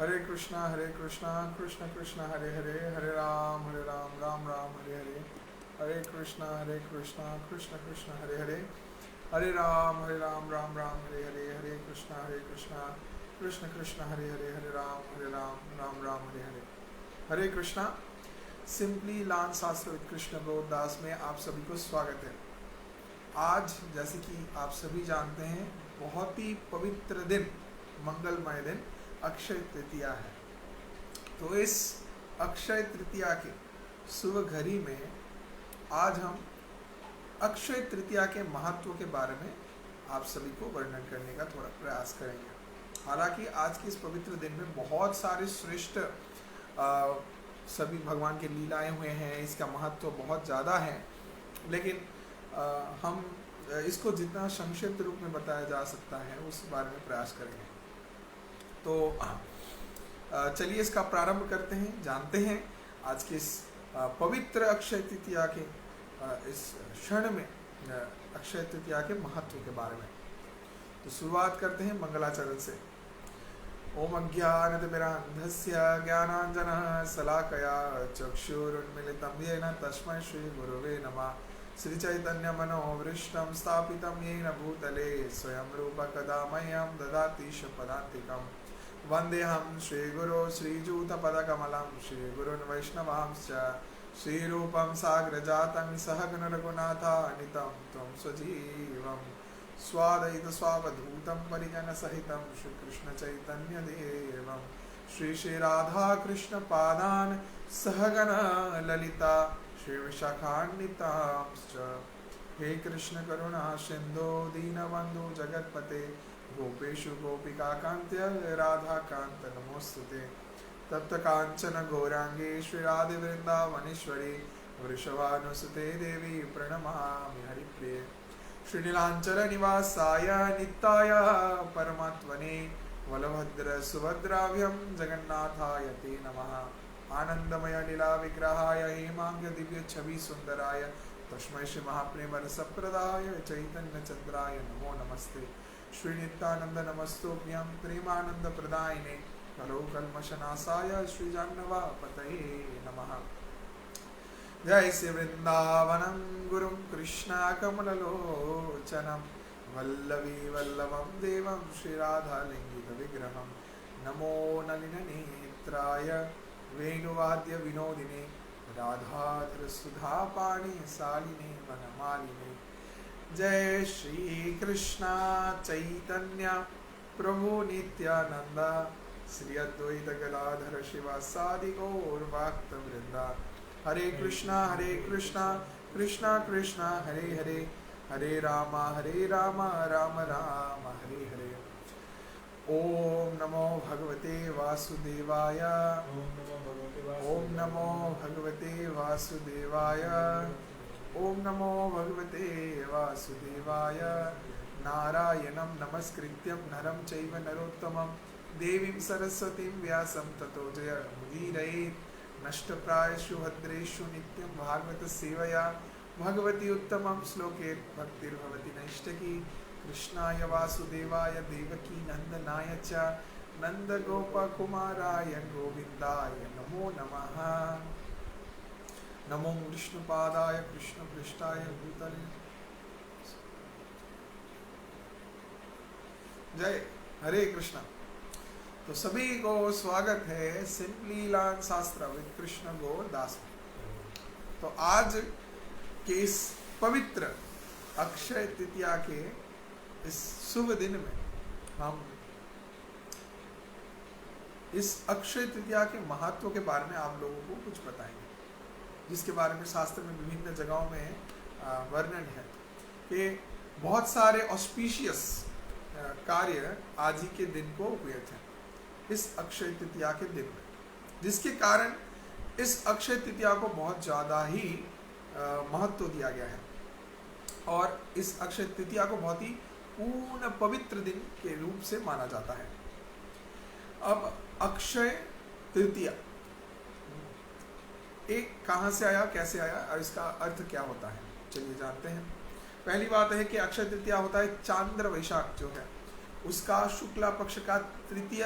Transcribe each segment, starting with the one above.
हरे कृष्णा कृष्ण कृष्ण हरे हरे, हरे राम राम राम हरे हरे। हरे कृष्णा कृष्ण कृष्ण हरे हरे, हरे राम राम राम हरे हरे। हरे कृष्णा कृष्ण कृष्ण हरे हरे, हरे राम राम हरे हरे। हरे Krishna. Simply launch शास्त्र with Krishna Gaurdas में आप सभी को स्वागत है। आज जैसे कि आप सभी जानते हैं, बहुत ही पवित्र दिन, मंगलमय दिन अक्षय तृतीया है। तो इस अक्षय तृतीया के शुभ घड़ी में आज हम अक्षय तृतीया के महत्व के बारे में आप सभी को वर्णन करने का थोड़ा प्रयास करेंगे। हालांकि आज के इस पवित्र दिन में बहुत सारे श्रेष्ठ सभी भगवान के लीलाएं हुए हैं, इसका महत्व बहुत ज़्यादा है, लेकिन हम इसको जितना संक्षिप्त रूप में बताया जा सकता है उस बारे में प्रयास करेंगे। तो चलिए इसका प्रारंभ करते हैं, जानते हैं आज के इस पवित्र अक्षय तृतीया के इस क्षण में अक्षय तृतीया के महत्व के बारे में। तो शुरुआत करते हैं मंगलाचरण से। ओम अज्ञानतिमिरान्धस्य ज्ञानाञ्जनः शलाकया चक्षुरुन्मीलितं येन तस्मै श्रीगुरवे नमः। श्रीचैतन्यमनोभीष्टं स्थापितं येन भूतले स्वयं रूपः कदा मह्यं ददाति पदान्तिकम्। वन्देऽहं श्रीगुरो श्रीयूतपदकमलं श्रीगुरून् वैष्णवांश्च श्रीरूपं साग्रजातं सहगणरघुनाथान्वितं त्वं स्वजीवं स्वादयित स्वावधूतं परिजनसहितं श्रीकृष्णचैतन्यदेवं श्रीराधाकृष्णपादान् सहगण ललिता श्रीविशाखान्वितांश्च। हे कृष्ण करुणा सिन्धो दीनबन्धु जगत्पते गोपेशु गोपिकान्त्य राधाकान्त नमोस्तुते। तप्त कांचन गौरांगे श्रीराधे वृंदावनेश्वरी वृषभानुसुते देवी प्रणमामि हरिप्रिये। श्रीनीलांचल निवासाय नित्याय परमात्मने बलभद्र सुभद्राभ्यं जगन्नाथाय ते नमः। आनंदमय लीला विग्रहाय हेमांग दिव्य छवि सुंदराय तस्मै श्री महाप्रेम रसप्रदाय चैतन्य चंद्राय नमो नमस्ते। श्री नित्यानंद नमस्तोभ्यं प्रेमानंद प्रदायिने करो कल्मषनाशाय श्री जाह्नवापतये नमः। जय श्री वृंदावनं गुरुं कृष्ण कमललोचनं वल्लवी वल्लभं देवं श्रीराधालिंगित विग्रहं। नमो नलिननेत्राय वेणुवाद्य विनोदिने राधाधर सुधापाणि शालिने वनमालिने। जय श्री कृष्ण चैतन्य प्रभु नित्यानंद श्री अद्वैत गदाधर शिवासादि गौर भक्त वृंदा। हरे कृष्णा कृष्णा कृष्णा हरे हरे, हरे राम राम राम हरे हरे। ओम नमो भगवते वासुदेवाय, ओम नमो भगवते वासुदेवाय, ओम नमो भगवते वासुदेवाय। नारायणं नमस्कृत्यं नरं चैव नरोत्तमं देवीं सरस्वतीं व्यासं ततो जयमुदीरयेत्। नष्टप्रायेषु भद्रेषु नित्यं भागवत सेवया भगवती उत्तमं श्लोके भक्तिर्भवति नैष्ठकी। कृष्णाय वासुदेवाय देवकी नंदनाय च नंदगोपकुमाराय गोविन्दाय नमो नमः। नमो विष्णुपादाय कृष्णपृष्ठाय भूतले। जय हरे कृष्ण। तो सभी को स्वागत है सिंपली लॉन्च शास्त्र विद कृष्ण गौरदास में। तो आज के इस पवित्र अक्षय तृतीया के इस शुभ दिन में हम इस अक्षय तृतीया के महत्व के बारे में आप लोगों को कुछ बताएंगे, जिसके बारे में शास्त्र में विभिन्न जगहों में वर्णन है कि बहुत सारे ऑस्पिशियस कार्य आज ही के दिन को हुए थे, इस अक्षय तृतीया के दिन में, जिसके कारण इस अक्षय तृतीया को बहुत ज़्यादा ही महत्व दिया गया है और इस अक्षय तृतीया को बहुत ही पूर्ण पवित्र दिन के रूप से माना जाता है। अब अक्षय तृतीया एक कहाँ से आया, कैसे आया और इसका अर्थ क्या होता है, चलिए जानते हैं। पहली बात है कि अक्षय तृतीया होता है चांद्र वैशाख जो है उसका शुक्ला पक्ष का तृतीय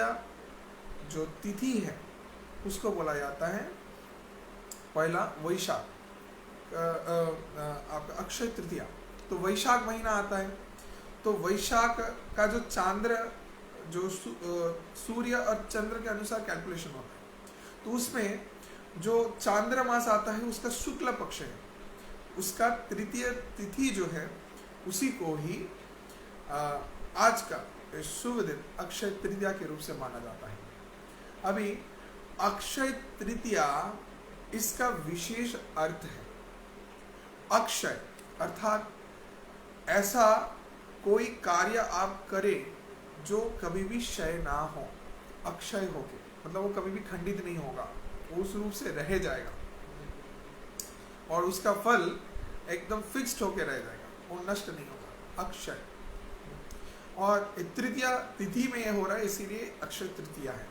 जो तिथि है उसको बोला जाता है पहला वैशाख, आपका अक्षय तृतीया। तो वैशाख महीना आता है, तो वैशाख का जो चांद्र जो सूर्य और चंद्र के अनुसार कैलकुलेशन होता है, तो उसमें जो चांद्र मास आता है उसका शुक्ल पक्ष है, उसका तृतीय तिथि जो है उसी को ही आज का शुभ दिन अक्षय तृतीया के रूप से माना जाता है। अभी अक्षय तृतीया इसका विशेष अर्थ है। अक्षय अर्थात ऐसा कोई कार्य आप करें जो कभी भी क्षय ना हो, अक्षय होके, मतलब वो कभी भी खंडित नहीं होगा, वो उस रूप से रह जाएगा और उसका फल एकदम फिक्स्ड होके रह जाएगा, वो नष्ट नहीं होगा, अक्षय। और तृतीया तिथि में ये हो रहा है, इसीलिए अक्षय तृतीया है।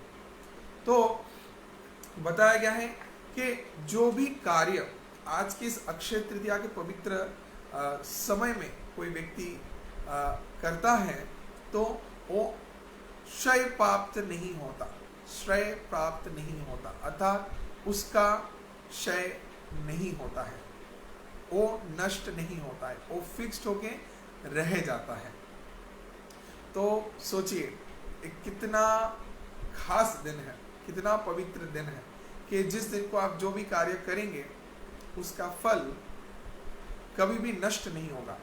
तो बताया गया है कि जो भी कार्य आज की इस अक्षय तृतीया के पवित्र समय में कोई व्यक्ति करता है तो वो श्रेय प्राप्त नहीं होता, श्रेय प्राप्त नहीं होता, अर्थात उसका क्षय नहीं होता है, वो नष्ट नहीं होता है, वो फिक्स्ड होके रह जाता है। तो सोचिए कितना खास दिन है, कितना पवित्र दिन है कि जिस दिन को आप जो भी कार्य करेंगे उसका फल कभी भी नष्ट नहीं होगा,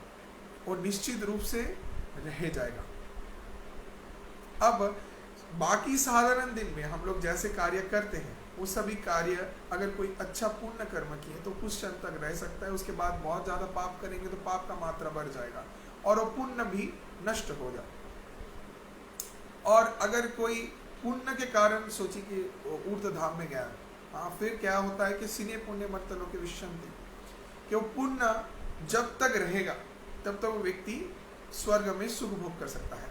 वो निश्चित रूप से रह जाएगा। अब बाकी साधारण दिन में हम लोग जैसे कार्य करते हैं वो सभी कार्य, अगर कोई अच्छा पुण्य कर्म किए तो कुछ क्षण तक रह सकता है, उसके बाद बहुत ज़्यादा पाप करेंगे तो पाप का मात्रा बढ़ जाएगा और वो पुण्य भी नष्ट हो जाए। और अगर कोई पुण्य के कारण सोची कि ऊर्ध्व धाम में गया, हाँ, फिर क्या होता है कि सीने पुण्य मर्तलों के विषंति, कि वो पुण्य जब तक रहेगा तब तक वो व्यक्ति स्वर्ग में सुख भोग कर सकता है,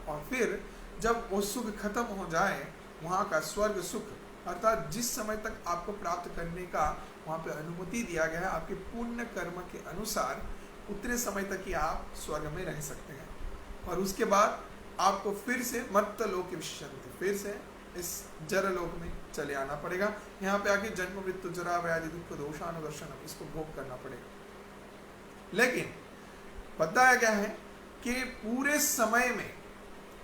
और फिर जब वो सुख खत्म हो जाए, वहाँ का स्वर्ग सुख अर्थात जिस समय तक आपको प्राप्त करने का वहाँ पे अनुमति दिया गया है आपके पुण्य कर्म के अनुसार, उतने समय तक ही आप स्वर्ग में रह सकते हैं। और उसके बाद आपको फिर से मर्तलोक के विषंति, फिर से इस जरलोक में चले आना पड़ेगा, यहाँ पे आके जन्म मृत्यु जरा व्याधि दुख दोषानुदर्शन इसको भोग करना पड़ेगा। लेकिन बताया गया है कि पूरे समय में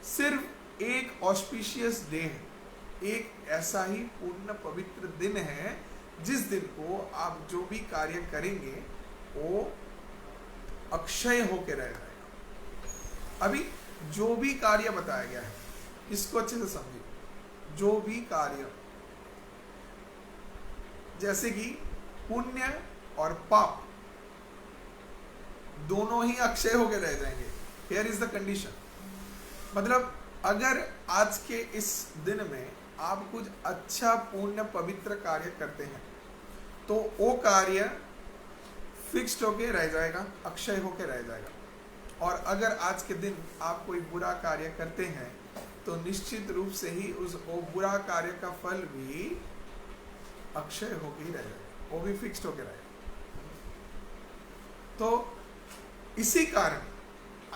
सिर्फ एक ऑस्पिशियस डे है, एक ऐसा ही पूर्ण पवित्र दिन है जिस दिन को आप जो भी कार्य करेंगे वो अक्षय होके रह जाएगा। अभी जो भी कार्य बताया गया है इसको अच्छे से समझिए। जो भी कार्य, जैसे कि पुण्य और पाप दोनों ही अक्षय होकर रह जाएंगे। हियर इज द कंडीशन, मतलब अगर आज के इस दिन में आप कुछ अच्छा पूर्ण पवित्र कार्य करते हैं तो वो कार्य फिक्स्ड होके रह जाएगा, अक्षय होके रह जाएगा। और अगर आज के दिन आप कोई बुरा कार्य करते हैं तो निश्चित रूप से ही वो बुरा कार्य का फल भी अक्षय होके ही रह जाएगा, वो भी फिक्स्ड होके रहेगा। तो इसी कारण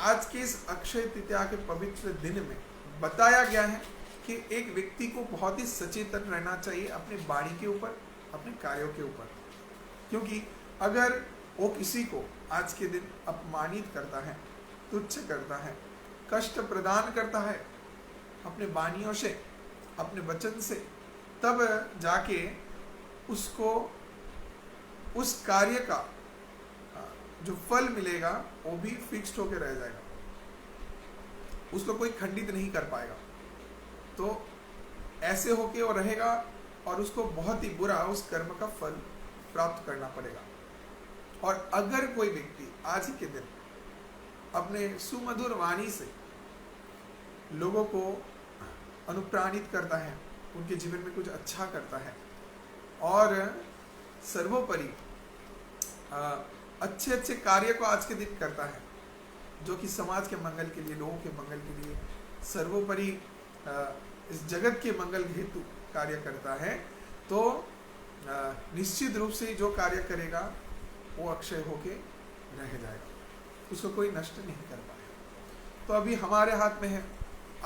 आज के इस अक्षय तृतीया के पवित्र दिन में बताया गया है कि एक व्यक्ति को बहुत ही सचेतन रहना चाहिए अपनी वाणी के ऊपर, अपने कार्यों के ऊपर, क्योंकि अगर वो किसी को आज के दिन अपमानित करता है, तुच्छ करता है, कष्ट प्रदान करता है अपने वाणियों से, अपने वचन से, तब जाके उसको उस कार्य का जो फल मिलेगा वो भी फिक्स्ड होके रह जाएगा, उसको कोई खंडित नहीं कर पाएगा। तो ऐसे होके वो रहेगा और उसको बहुत ही बुरा उस कर्म का फल प्राप्त करना पड़ेगा। और अगर कोई व्यक्ति आज ही के दिन अपने सुमधुर वाणी से लोगों को अनुप्राणित करता है, उनके जीवन में कुछ अच्छा करता है और सर्वोपरि अच्छे अच्छे कार्य को आज के दिन करता है जो कि समाज के मंगल के लिए, लोगों के मंगल के लिए, सर्वोपरि इस जगत के मंगल हेतु कार्य करता है, तो निश्चित रूप से जो कार्य करेगा वो अक्षय होके रह जाएगा, उसको कोई नष्ट नहीं कर पाएगा। तो अभी हमारे हाथ में है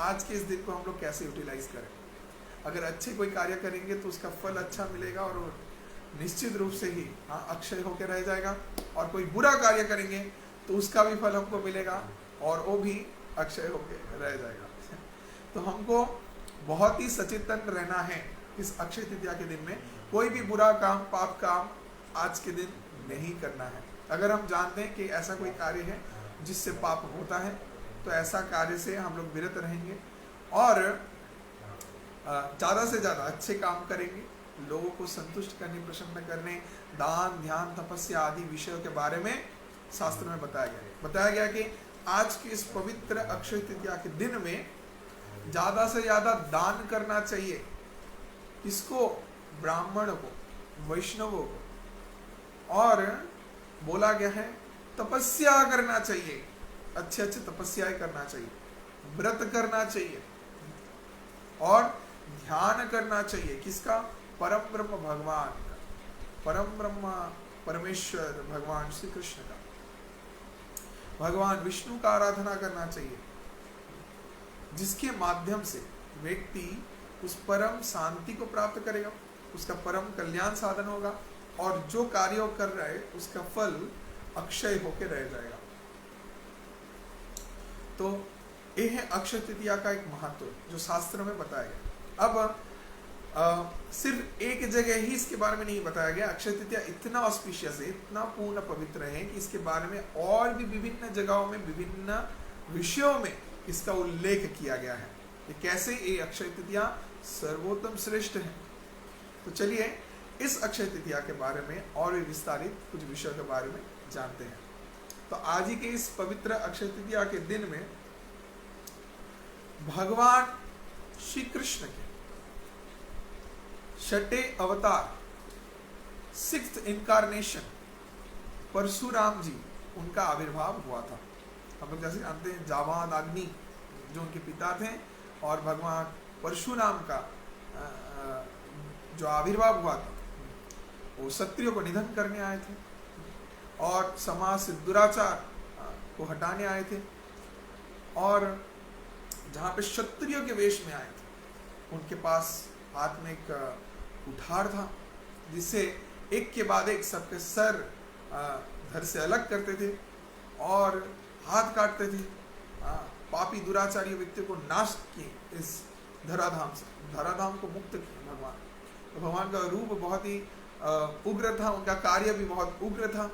आज के इस दिन को हम लोग कैसे यूटिलाइज करें। अगर अच्छे कोई कार्य करेंगे तो उसका फल अच्छा मिलेगा और वो निश्चित रूप से ही अक्षय होकर रह जाएगा, और कोई बुरा कार्य करेंगे तो उसका भी फल हमको मिलेगा और वो भी अक्षय होकर रह जाएगा। तो हमको बहुत ही सचेतन रहना है इस अक्षय तृतीया के दिन में। कोई भी बुरा काम, पाप काम आज के दिन नहीं करना है। अगर हम जानते हैं कि ऐसा कोई कार्य है जिससे पाप होता है तो ऐसा कार्य से हम लोग विरत रहेंगे और ज़्यादा से ज़्यादा अच्छे काम करेंगे, लोगों को संतुष्ट करने, प्रसन्न करने, दान, ध्यान, तपस्या आदि विषयों के बारे में शास्त्र में बताया गया कि आज के इस पवित्र अक्षय तृतीया के दिन में ज़्यादा से ज़्यादा दान करना चाहिए। किसको? ब्राह्मण को, वैष्णवों को। और बोला गया है तपस्या करना चाहिए, अच्छे अच्छे तपस्याएं करना चाहिए, व्रत करना चाहिए और ध्यान करना चाहिए। किसका? परम ब्रह्म भगवान का, परम ब्रह्म परमेश्वर भगवान श्री कृष्ण का, भगवान विष्णु का आराधना करना चाहिए, जिसके माध्यम से व्यक्ति उस परम शांति को प्राप्त करेगा, उसका परम कल्याण साधन होगा और जो कार्य कर रहा है उसका फल अक्षय होकर रह जाएगा। तो ये है अक्षय तृतीया का एक महत्व जो शास्त्र में बताया गया। अब सिर्फ एक जगह ही इसके बारे में नहीं बताया गया। अक्षय तृतीया इतना ऑस्पिशियस है, इतना पूर्ण पवित्र है कि इसके बारे में और भी विभिन्न जगहों में, विभिन्न विषयों में इसका उल्लेख किया गया है कि कैसे ये अक्षय तृतीया सर्वोत्तम श्रेष्ठ है। तो चलिए इस अक्षय तृतीया के बारे में और भी विस्तारित कुछ विषयों के बारे में जानते हैं। तो आज ही के इस पवित्र अक्षय तृतीया के दिन में भगवान श्री कृष्ण के छठे अवतार, 6th इनकारनेशन परशुराम जी, उनका आविर्भाव हुआ था। हम लोग जैसे जानते हैं जाबाद अग्नि जो उनके पिता थे और भगवान परशुराम का जो आविर्भाव हुआ था वो क्षत्रियों को निधन करने आए थे और समाज से दुराचार को हटाने आए थे। और जहाँ पे क्षत्रियों के वेश में आए थे उनके पास हाथ में एक कुठार था जिससे एक के बाद एक सबके सर धड़ से अलग करते थे और हाथ काटते थे। पापी दुराचारी व्यक्ति को नाश किए इस धराधाम से, धराधाम को मुक्त किए भगवान। तो भगवान का रूप बहुत ही उग्र था, उनका कार्य भी बहुत उग्र था।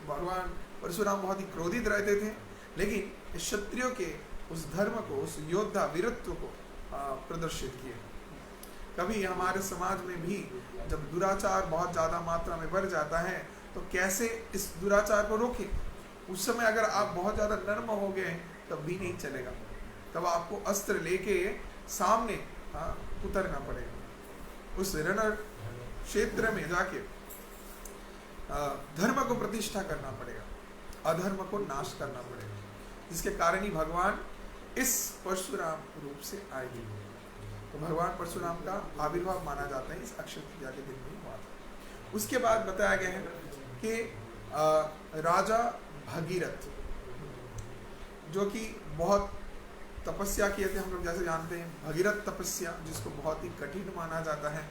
भगवान परशुराम बहुत ही क्रोधित रहते थे, लेकिन क्षत्रियों के उस धर्म को, उस योद्धा वीरत्व को प्रदर्शित किए। कभी हमारे समाज में भी जब दुराचार बहुत ज़्यादा मात्रा में बढ़ जाता है तो कैसे इस दुराचार को रोकें। उस समय अगर आप बहुत ज़्यादा नर्म हो गए तब भी नहीं चलेगा, तब आपको अस्त्र लेके सामने उतरना पड़ेगा। उस रण क्षेत्र में जाके धर्म को प्रतिष्ठा करना पड़ेगा, अधर्म को नाश करना पड़ेगा, जिसके कारण ही भगवान इस परशुराम रूप से आएगी। तो भगवान परशुराम का आविर्भाव माना जाता है इस अक्षय तृतीया के दिन में हुआ था। उसके बाद बताया गया है कि राजा भगीरथ जो कि बहुत तपस्या किए थे, हम लोग जैसे जानते हैं भगीरथ तपस्या जिसको बहुत ही कठिन माना जाता है,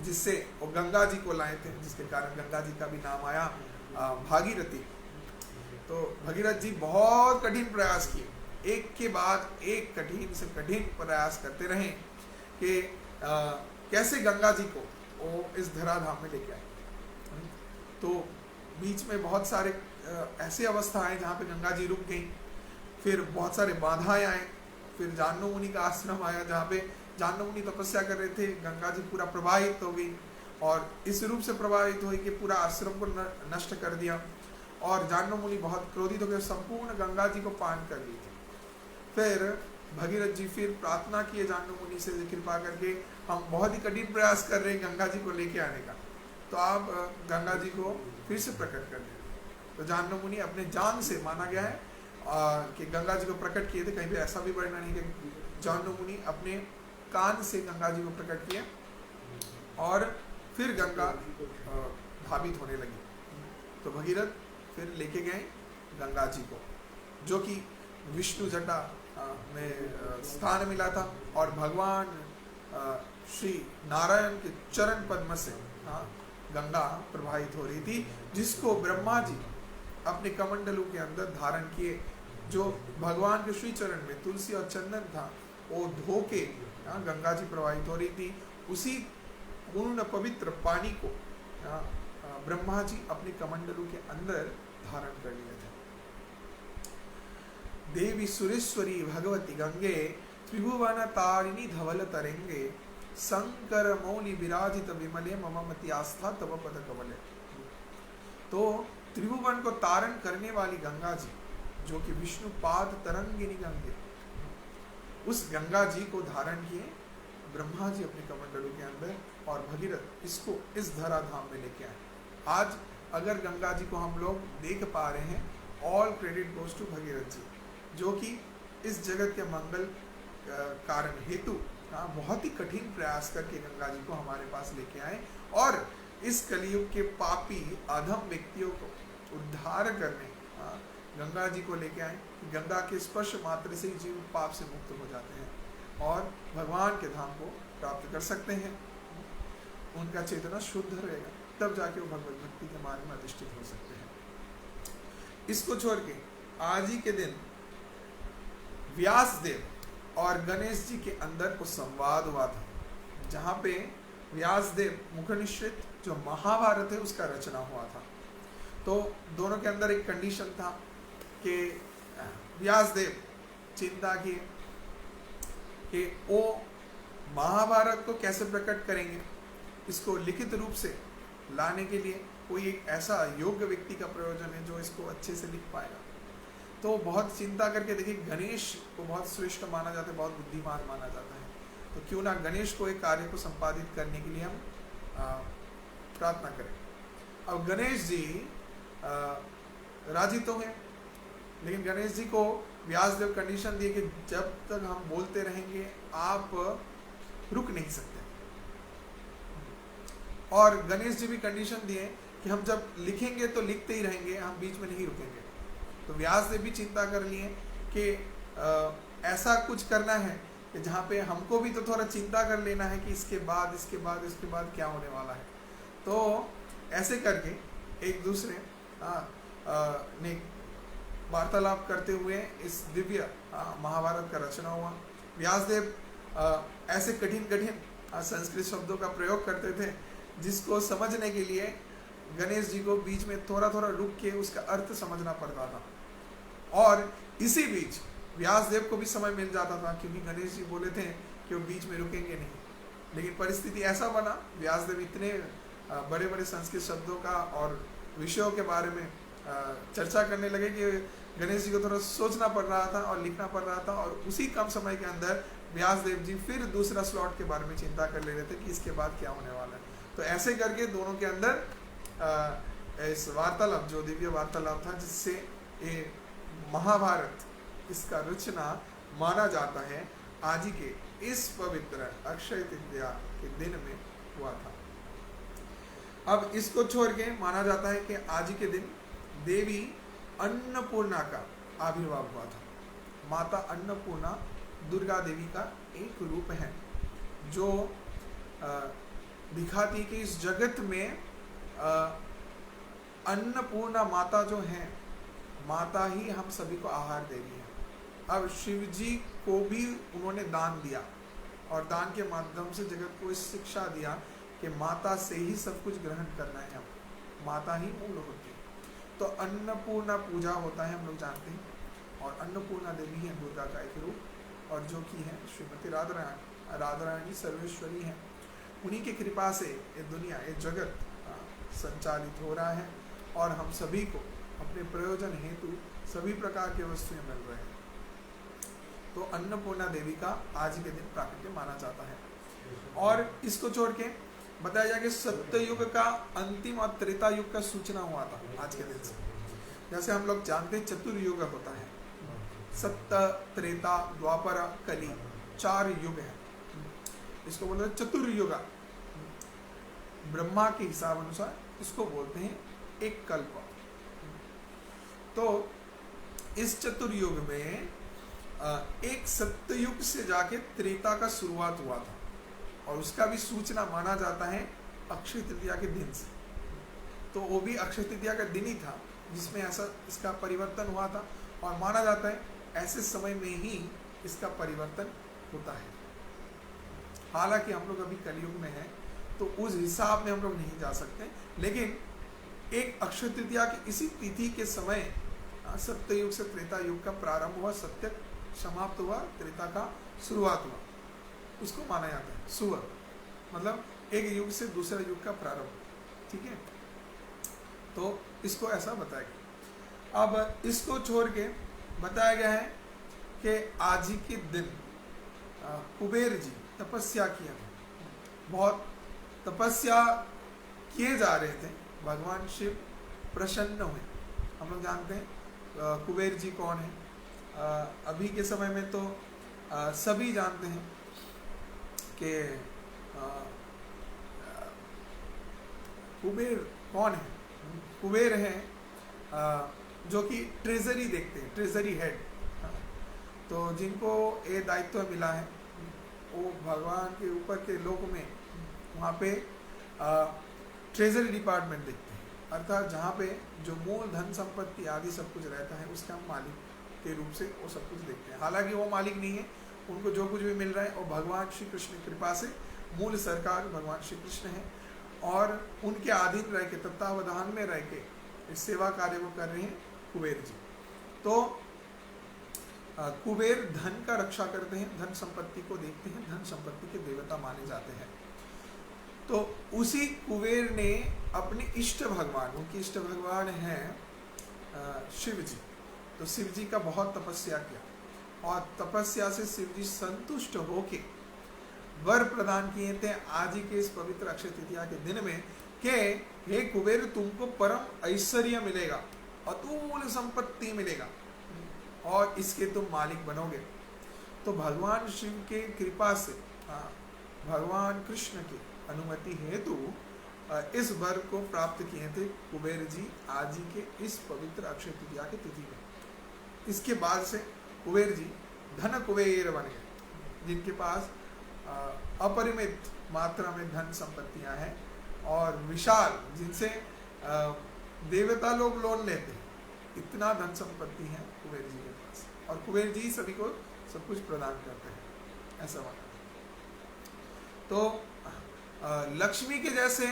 जिससे वो गंगा जी को लाए थे, जिसके कारण गंगा जी का भी नाम आया भागीरथी। तो भगीरथ जी बहुत कठिन प्रयास किए, एक के बाद एक कठिन से कठिन प्रयास करते रहे कि कैसे गंगा जी को वो इस धराधाम में लेके आए। तो बीच में बहुत सारे ऐसी अवस्था आए जहाँ पे गंगा जी रुक गई, फिर बहुत सारे बाधाएं आए, फिर जाह्नू मुनि का आश्रम आया जहाँ पे जाह्नू मुनि तपस्या कर रहे थे, गंगा जी पूरा प्रवाहित हो गई और इस रूप से प्रभावित हुई कि पूरा आश्रम को नष्ट कर दिया और जाह्नू मुनि बहुत क्रोधित हो गए, संपूर्ण गंगा जी को पान कर ली थी। फिर भगीरथ जी फिर प्रार्थना किए जाह्नू मुनि से, कृपा करके हम बहुत ही कठिन प्रयास कर रहे हैं गंगा जी को लेके आने का, तो आप गंगा जी को फिर से प्रकट कर दें। तो जाह्नू मुनि अपने जान से, माना गया है कि गंगा जी को प्रकट किए थे, कहीं भी ऐसा भी वर्णन नहीं कि जाह्नू मुनि अपने कान से गंगा जी को प्रकट किए और फिर गंगा धावित होने लगी। तो भगीरथ फिर लेके गए गंगा जी को, जो कि विष्णु जटा में स्थान मिला था और भगवान श्री नारायण के चरण पद्म से गंगा प्रवाहित हो रही थी, जिसको ब्रह्मा जी अपने कमंडलों के अंदर धारण किए। जो भगवान के श्री चरण में तुलसी और चंदन था वो धो के गंगा जी प्रवाहित हो रही थी। उसी पूर्ण पवित्र पानी को ब्रह्मा जी अपने कमंडलों के अंदर धारण कर लिए थे। देवी सुरेश्वरी भगवती गंगे त्रिभुवन तारिणी धवल तरंगे शंकर मौली विराजित विमले मम मति आस्था तव पद कमले। तो त्रिभुवन को तारण करने वाली गंगा जी, जो कि विष्णु पाद तरंगिनी गंगे, उस गंगा जी को धारण किए ब्रह्मा जी अपने कमंडलों के अंदर, और भगीरथ इसको इस धराधाम में लेके आए। आज अगर गंगा जी को हम लोग देख पा रहे हैं, all credit goes to Bhagirath ji, जो कि इस जगत के मंगल कारण हेतु बहुत ही कठिन प्रयास करके गंगा जी को हमारे पास लेके आए और इस कलयुग के पापी अधम व्यक्तियों को उद्धार करने गंगा जी को लेके आए। गंगा के स्पर्श मात्र से ही जीव पाप से मुक्त हो जाते हैं और भगवान के धाम को प्राप्त कर सकते हैं। उनका चेतना शुद्ध रहेगा, तब जाके वो भगवत भक्ति के मार्ग में अधिष्ठित हो सकते हैं। इसको छोड़ के आज ही के दिन व्यास देव और गणेश जी के अंदर कुछ संवाद हुआ था, जहाँ पे व्यास देव मुखनिश्चित जो महाभारत है उसका रचना हुआ था। तो दोनों के अंदर एक कंडीशन था कि व्यास देव चिंता की कि वो महाभारत को कैसे प्रकट करेंगे, इसको लिखित रूप से लाने के लिए कोई एक ऐसा योग्य व्यक्ति का प्रयोजन है जो इसको अच्छे से लिख पाएगा। तो बहुत चिंता करके देखिए, गणेश को बहुत श्रेष्ठ माना जाता है, बहुत बुद्धिमान माना जाता है, तो क्यों ना गणेश को एक कार्य को संपादित करने के लिए हम प्रार्थना करें। अब गणेश जी राजी तो हैं, लेकिन गणेश जी को व्यासदेव कंडीशन दिए कि जब तक हम बोलते रहेंगे आप रुक नहीं सकते, और गणेश जी भी कंडीशन दिए कि हम जब लिखेंगे तो लिखते ही रहेंगे, हम बीच में नहीं रुकेंगे। तो व्यासदेव भी चिंता कर लिए कि ऐसा कुछ करना है कि जहाँ पे हमको भी तो थोड़ा चिंता कर लेना है कि इसके बाद क्या होने वाला है। तो ऐसे करके एक दूसरे ने वार्तालाप करते हुए इस दिव्य महाभारत का रचना हुआ। व्यासदेव ऐसे कठिन संस्कृत शब्दों का प्रयोग करते थे जिसको समझने के लिए गणेश जी को बीच में थोड़ा रुक के उसका अर्थ समझना पड़ता था, और इसी बीच व्यासदेव को भी समय मिल जाता था, क्योंकि गणेश जी बोले थे कि वो बीच में रुकेंगे नहीं। लेकिन परिस्थिति ऐसा बना, व्यासदेव इतने बड़े संस्कृत शब्दों का और विषयों के बारे में चर्चा करने लगे कि गणेश जी को थोड़ा सोचना पड़ रहा था और लिखना पड़ रहा था, और उसी कम समय के अंदर व्यासदेव जी फिर दूसरा स्लॉट के बारे में चिंता कर ले रहे थे कि इसके बाद क्या होने वाला है। तो ऐसे करके दोनों के अंदर इस वार्तालाप, जो दिव्य वार्तालाप था, जिससे ये महाभारत इसका रचना माना जाता है, आज ही के इस पवित्र अक्षय तृतीया के दिन में हुआ था। अब इसको छोड़ के माना जाता है कि आज ही के दिन देवी अन्नपूर्णा का आविर्भाव हुआ था। माता अन्नपूर्णा दुर्गा देवी का एक रूप है जो दिखाती कि इस जगत में अन्नपूर्णा माता जो है, माता ही हम सभी को आहार दे रही है। अब शिव जी को भी उन्होंने दान दिया, और दान के माध्यम से जगत को इस शिक्षा दिया कि माता से ही सब कुछ ग्रहण करना है, हम माता ही मूल होती है। तो अन्नपूर्णा पूजा होता है, हम लोग जानते हैं, और अन्नपूर्णा देवी है दुर्गा का एक रूप, और जो कि है श्रीमती राधारानी सर्वेश्वरी है। उन्हीं की कृपा से ये दुनिया, ये जगत संचालित हो रहा है, और हम सभी को अपने प्रयोजन हेतु सभी प्रकार के वस्तुएं मिल रहे हैं। तो अन्नपूर्णा देवी का आज के दिन प्राकट्य माना जाता है। और इसको छोड़ के बताया जाए कि सत्ययुग का अंतिम और त्रेता युग का सूचना हुआ था आज के दिन से। जैसे हम लोग जानते हैं चतुर्युग होता है, सत्य, त्रेता, द्वापर, कली, 4 युग है। इसको बोलते हैं चतुर्युग। ब्रह्मा के हिसाब अनुसार इसको बोलते हैं एक कल्प। तो इस चतुर्युग में एक सत्ययुग से जाके त्रेता का शुरुआत हुआ था, और उसका भी सूचना माना जाता है अक्षय तृतीया के दिन से। तो वो भी अक्षय तृतीया का दिन ही था जिसमें ऐसा इसका परिवर्तन हुआ था, और माना जाता है ऐसे समय में ही इसका परिवर्तन होता है। हालांकि हम लोग अभी कलयुग में हैं तो उस हिसाब में हम लोग नहीं जा सकते, लेकिन एक अक्षय तृतीया की इसी तिथि के समय सत्ययुग से त्रेता युग का प्रारंभ हुआ, सत्य समाप्त हुआ, त्रेता का शुरुआत हुआ, उसको माना जाता है सुवर, मतलब एक युग से दूसरे युग का प्रारंभ। ठीक है, तो इसको ऐसा बताया गया। अब इसको छोड़ के बताया गया है कि आज ही के दिन कुबेर जी तपस्या किया, बहुत तपस्या किए जा रहे थे, भगवान शिव प्रसन्न हुए। हम लोग जानते हैं कुबेर जी कौन है, अभी के समय में तो सभी जानते हैं कि कुबेर कौन है। कुबेर है जो कि ट्रेजरी देखते हैं, ट्रेजरी हेड। तो जिनको ये दायित्व मिला है वो भगवान के ऊपर के लोक में वहाँ पे ट्रेजरी डिपार्टमेंट देखते हैं, अर्थात जहाँ पे जो मूल धन संपत्ति आदि सब कुछ रहता है उसका मालिक के रूप से वो सब कुछ देखते हैं। हालांकि वो मालिक नहीं है, उनको जो कुछ भी मिल रहा है वो भगवान श्री कृष्ण की कृपा से, मूल सरकार भगवान श्री कृष्ण है, और उनके अधीन रह के, तत्वावधान में रह के इस सेवा कार्य को कर रहे हैं कुबेर जी। तो कुबेर धन का रक्षा करते हैं, धन संपत्ति को देखते हैं, धन संपत्ति के देवता माने जाते हैं। तो उसी कुबेर ने अपने इष्ट भगवान, उनके इष्ट भगवान हैं शिव जी, तो शिव जी का बहुत तपस्या किया, और तपस्या से शिव जी संतुष्ट होके वर प्रदान किए थे आज ही के इस पवित्र अक्षय तृतीया के दिन में कि हे कुबेर, तुमको परम ऐश्वर्य मिलेगा, अतुल संपत्ति मिलेगा, और इसके तुम मालिक बनोगे। तो भगवान शिव के कृपा से, भगवान कृष्ण की अनुमति हेतु इस वर को प्राप्त किए थे कुबेर जी आज ही के इस पवित्र अक्षय तृतीया की तिथि में। इसके बाद से कुबेर जी धन कुबेर बन गए, जिनके पास अपरिमित मात्रा में धन संपत्तियां हैं, और विशाल, जिनसे देवता लोग लोन लेते हैं, इतना धन संपत्ति है कुबेर जी के पास, और कुबेर जी सभी को सब कुछ प्रदान करते हैं, ऐसा माना। तो लक्ष्मी के जैसे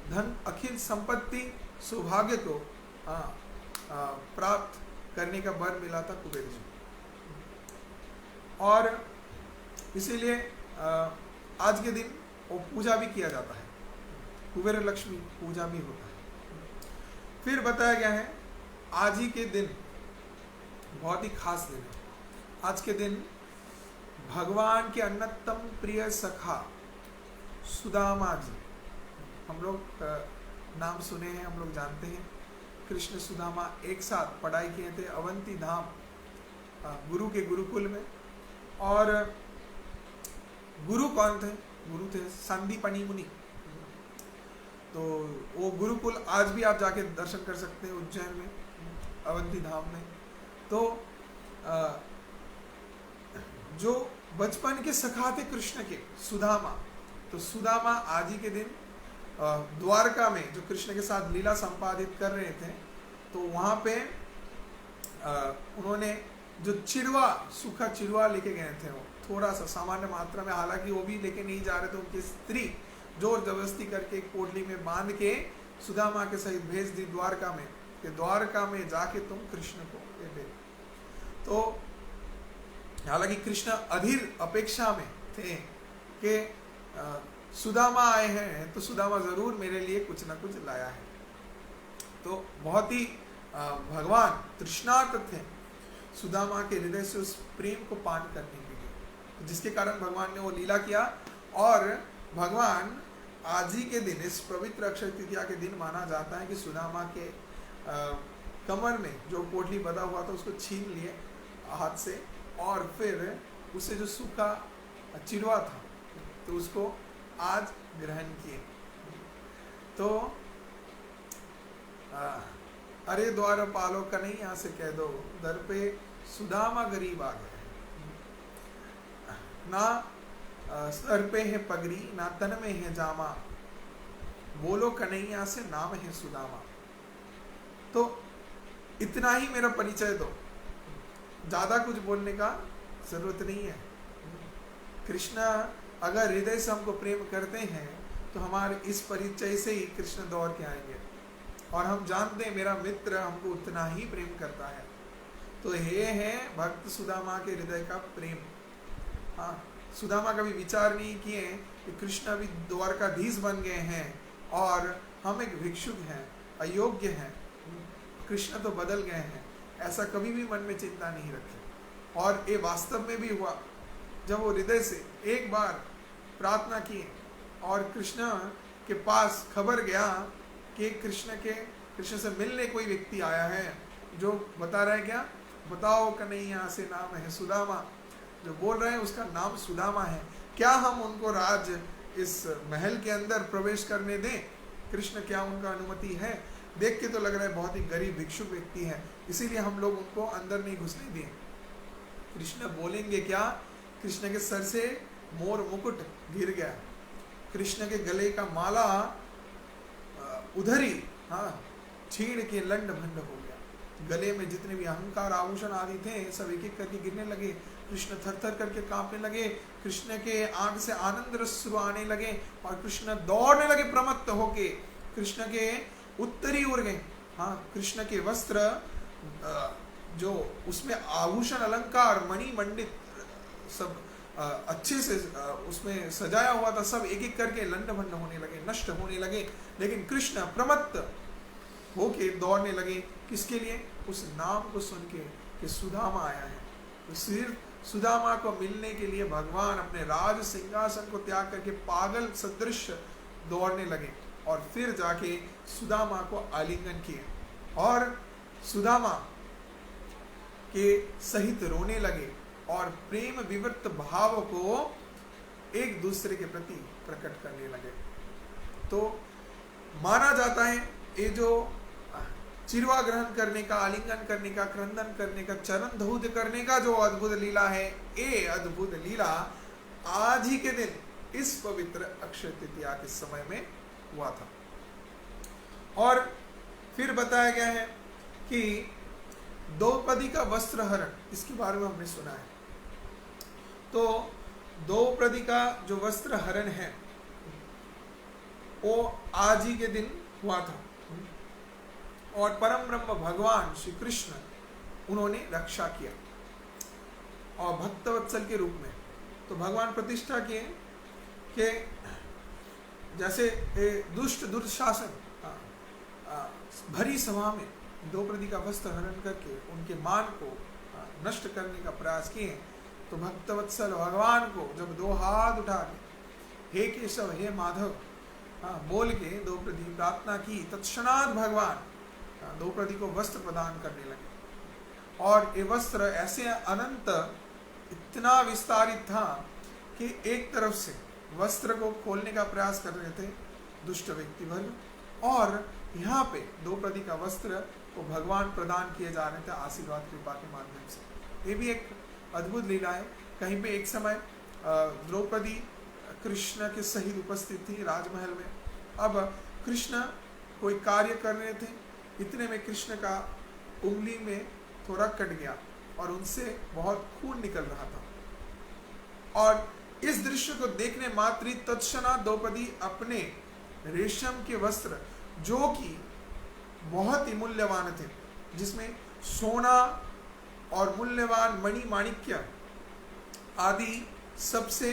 धन, अखिल संपत्ति, सौभाग्य को प्राप्त करने का वर मिला था कुबेर जी, और इसीलिए आज के दिन वो पूजा भी किया जाता है, कुबेर लक्ष्मी पूजा भी होता है। फिर बताया गया है आज ही के दिन बहुत ही खास दिन है। आज के दिन भगवान के अन्नतम प्रिय सखा सुदामा जी, हम लोग नाम सुने हैं, हम लोग जानते हैं, कृष्ण सुदामा एक साथ पढ़ाई किए थे अवंती धाम गुरु के गुरुकुल में। और गुरु कौन थे? गुरु थे संदीपनी मुनि। तो वो गुरुकुल आज भी आप जाके दर्शन कर सकते हैं उज्जैन में, अवंती धाम में। तो जो बचपन के सखा थे कृष्ण के, सुदामा, तो सुदामा आज ही के दिन द्वारका में जो कृष्ण के साथ लीला संपादित कर रहे थे, तो वहाँ पे उन्होंने जो चिड़वा, सूखा चिड़वा लेके गए थे, वो थोड़ा सा सामान्य मात्रा में, हालांकि वो भी लेके नहीं जा रहे थे, उनकी स्त्री जोर जबरदस्ती करके एक पोटली में बांध के सुदामा के सहित भेज दी द्वारका में, कि द्वारका में जाके तुम कृष्ण को ये दे। तो हालांकि कृष्ण अधीर अपेक्षा में थे कि सुदामा आए हैं तो सुदामा जरूर मेरे लिए कुछ ना कुछ लाया है। तो बहुत ही भगवान तृष्णार्त थे सुदामा के हृदय से उस प्रेम को पान करने के लिए, जिसके कारण भगवान ने वो लीला किया। और भगवान आज ही के दिन, इस पवित्र अक्षय तृतीया के दिन माना जाता है कि सुदामा के कमर में जो पोटली बंधा हुआ था उसको छीन लिए हाथ से, और फिर उससे जो सूखा चिड़वा था तो उसको आज ग्रहण किए। तो अरे द्वारपालों का नहीं, यहाँ से कह दो, दर पे सुदामा गरीब आ गए, ना सर पे है पगड़ी ना तन में है जामा, बोलो कन्हैया से नाम है सुदामा। तो इतना ही मेरा परिचय दो, ज्यादा कुछ बोलने का जरूरत नहीं है। कृष्ण अगर हृदय से हमको प्रेम करते हैं तो हमारे इस परिचय से ही कृष्ण दौड़ के आएंगे, और हम जानते हैं मेरा मित्र हमको उतना ही प्रेम करता है। तो ये है भक्त सुदामा के हृदय का प्रेम। हाँ, सुदामा कभी विचार नहीं किए कि कृष्ण अभी द्वारकाधीश बन गए हैं और हम एक भिक्षुक हैं, अयोग्य हैं, कृष्ण तो बदल गए हैं, ऐसा कभी भी मन में चिंता नहीं रखी। और ये वास्तव में भी हुआ, जब वो हृदय से एक बार प्रार्थना की और कृष्ण के पास खबर गया कि कृष्ण से मिलने कोई व्यक्ति आया है जो बता रहा है, क्या बताओ कन्हैया से नाम है सुदामा, जो बोल रहे हैं उसका नाम सुदामा है, क्या हम उनको राज इस महल के अंदर प्रवेश करने दें? कृष्ण क्या उनका अनुमति है? देख के तो लग रहा है बहुत ही गरीब भिक्षुक व्यक्ति है, इसीलिए हम लोग उनको अंदर नहीं घुसने दिए। कृष्ण बोलेंगे क्या? कृष्ण के सर से मोर मुकुट गिर गया, कृष्ण के गले का माला उधर ही छीण के लंड भंड हो गया, गले में जितने भी अहंकार आभूषण आदि थे सब एक एक करके गिरने लगे, कृष्ण थर थर करके कांपने लगे, कृष्ण के आंख से आनंद रश्रु आने लगे और कृष्ण दौड़ने लगे प्रमत्त होके, कृष्ण के उत्तरी उड़ गए। कृष्ण के वस्त्र जो उसमें आभूषण अलंकार मणि मंडित सब अच्छे से उसमें सजाया हुआ था, सब एक एक करके लंड भंड होने लगे, नष्ट होने लगे। लेकिन कृष्ण प्रमत्त होके दौड़ने लगे, किसके लिए? उस नाम को सुन के कि सुदामा आया है। तो सिर्फ सुदामा को मिलने के लिए भगवान अपने राज सिंहासन को त्याग करके पागल सदृश दौड़ने लगे और फिर जाके सुदामा को आलिंगन किए और सुदामा के सहित रोने लगे और प्रेम विवृत भाव को एक दूसरे के प्रति प्रकट करने लगे। तो माना जाता है ये जो चिरवा ग्रहण करने का, आलिंगन करने का, क्रंदन करने का, चरण धौत करने का जो अद्भुत लीला है, ये अद्भुत लीला आज ही के दिन इस पवित्र अक्षय तृतीया के समय में हुआ था। और फिर बताया गया है कि द्रौपदी का वस्त्र हरण, इसके बारे में हमने सुना है। तो द्रौपदी का जो वस्त्र हरण है वो आज ही के दिन हुआ था और परम ब्रह्म भगवान श्री कृष्ण उन्होंने रक्षा किया और भक्तवत्सल के रूप में। तो भगवान प्रतिष्ठा किए कि जैसे दुष्ट दुर्शासन भरी सभा में द्रौपदी का वस्त्र हरण करके उनके मान को नष्ट करने का प्रयास किए, तो भक्तवत्सल भगवान को जब दो हाथ उठा के हे केशव हे माधव बोल के द्रौपदी प्रार्थना की, तत्क्षणात भगवान द्रौपदी को वस्त्र प्रदान करने लगे। और ये वस्त्र ऐसे अनंत इतना विस्तारित था कि एक तरफ से वस्त्र को खोलने का प्रयास कर रहे थे दुष्ट व्यक्ति वर्ग, और यहाँ पे द्रौपदी का वस्त्र को भगवान प्रदान किए जा रहे थे आशीर्वाद कृपा के माध्यम से। ये भी एक अद्भुत लीला है। कहीं पे एक समय द्रौपदी कृष्ण के सहित उपस्थित थी राजमहल में। अब कृष्ण कोई कार्य कर रहे थे, इतने में कृष्ण का उंगली में थोड़ा कट गया और उनसे बहुत खून निकल रहा था। और इस दृश्य को देखने मात्र तत्क्षणात द्रौपदी अपने रेशम के वस्त्र जो कि बहुत ही मूल्यवान थे, जिसमें सोना और मूल्यवान मणि माणिक्य आदि सबसे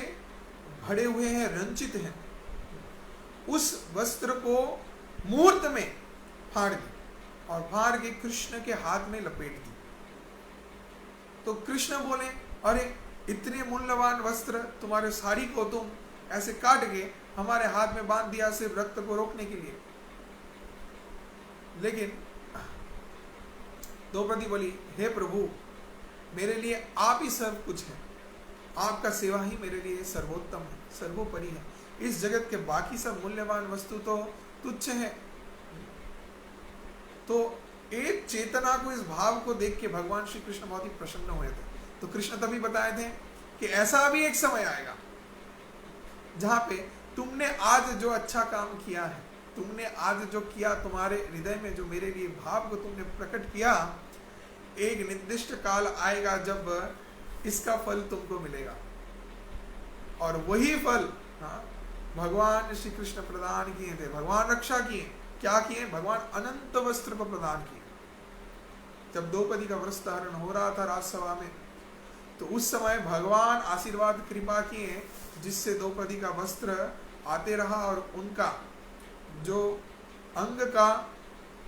भरे हुए हैं, रंचित हैं, उस वस्त्र को मुहूर्त में फाड़ दी और फाड़ के कृष्ण के हाथ में लपेट दी। तो कृष्ण बोले, अरे इतने मूल्यवान वस्त्र तुम्हारे साड़ी को तुम ऐसे काट के हमारे हाथ में बांध दिया सिर्फ रक्त को रोकने के लिए। लेकिन द्रौपदी बोली, हे प्रभु मेरे लिए आप ही सर्व कुछ है, आपका सेवा ही मेरे लिए सर्वोत्तम है, सर्वोपरि है। इस जगत के बाकी सब मूल्यवान वस्तु तो तुच्छ है। तो एक चेतना को, इस भाव को देख के भगवान श्री कृष्ण बहुत ही प्रसन्न हुए थे। तो कृष्ण तभी बताए थे कि ऐसा भी एक समय आएगा जहां पे तुमने आज जो अच्छा काम किया है, तुमने आज जो किया, तुम्हारे हृदय में जो मेरे लिए भाव को तुमने प्रकट किया, एक निर्दिष्ट काल आएगा जब इसका फल तुमको मिलेगा। और वही फल भगवान श्री कृष्ण प्रदान किए थे। भगवान रक्षा किए, क्या किए? भगवान अनंत वस्त्र को प्रदान किए। जब द्रौपदी का वस्त्र हरण हो रहा था राजसभा में, तो उस समय भगवान आशीर्वाद कृपा किए, जिससे द्रौपदी का वस्त्र आते रहा और उनका जो अंग का